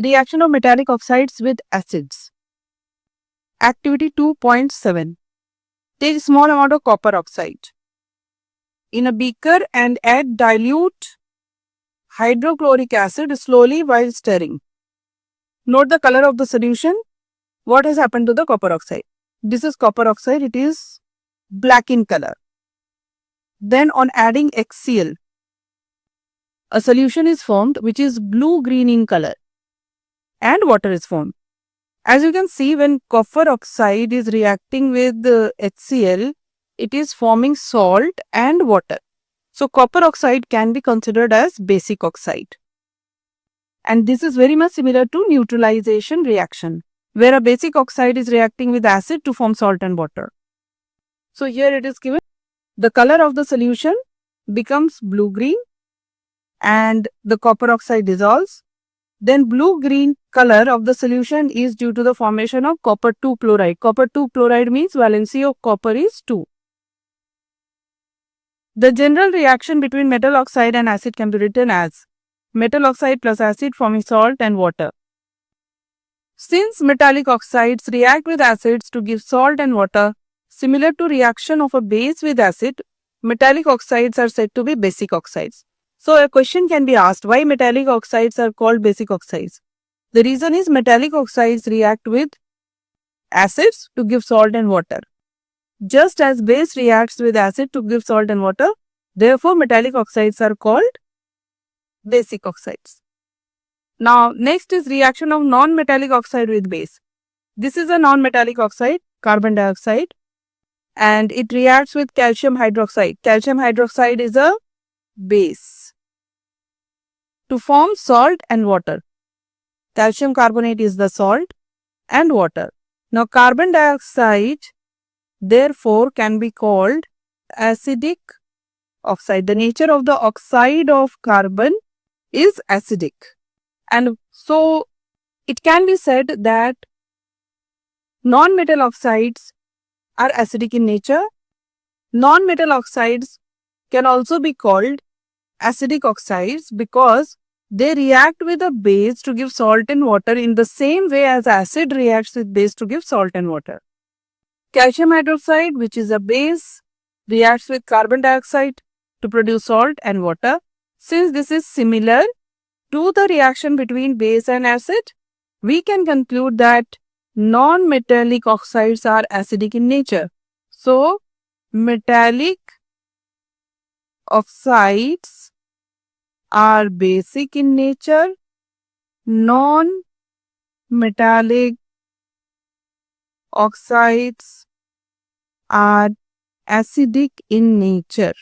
Reaction of metallic oxides with acids. Activity 2.7. Take a small amount of copper oxide in a beaker and add dilute hydrochloric acid slowly while stirring. Note the color of the solution. What has happened to the copper oxide? This is copper oxide. It is black in color. Then on adding HCl, a solution is formed which is blue-green in color and water is formed. As you can see, when copper oxide is reacting with HCl, it is forming salt and water. So copper oxide can be considered as basic oxide. And this is very much similar to neutralization reaction, where a basic oxide is reacting with acid to form salt and water. So here it is given, the color of the solution becomes blue-green and the copper oxide dissolves. Then blue-green color of the solution is due to the formation of copper 2 chloride. Copper 2 chloride means valency of copper is 2. The general reaction between metal oxide and acid can be written as metal oxide plus acid forming salt and water. Since metallic oxides react with acids to give salt and water, similar to reaction of a base with acid, metallic oxides are said to be basic oxides. So a question can be asked, why metallic oxides are called basic oxides? The reason is metallic oxides react with acids to give salt and water. Just as base reacts with acid to give salt and water, therefore metallic oxides are called basic oxides. Now next is reaction of non-metallic oxide with base. This is a non-metallic oxide, carbon dioxide, and it reacts with calcium hydroxide. Calcium hydroxide is a base to form salt and water. Calcium carbonate is the salt and water. Now carbon dioxide therefore can be called acidic oxide. The nature of the oxide of carbon is acidic, and so it can be said that non-metal oxides are acidic in nature. Non-metal oxides can also be called acidic oxides because they react with a base to give salt and water in the same way as acid reacts with base to give salt and water. Calcium hydroxide, which is a base, reacts with carbon dioxide to produce salt and water. Since this is similar to the reaction between base and acid, we can conclude that non-metallic oxides are acidic in nature. So, metallic oxides are basic in nature, non-metallic oxides are acidic in nature.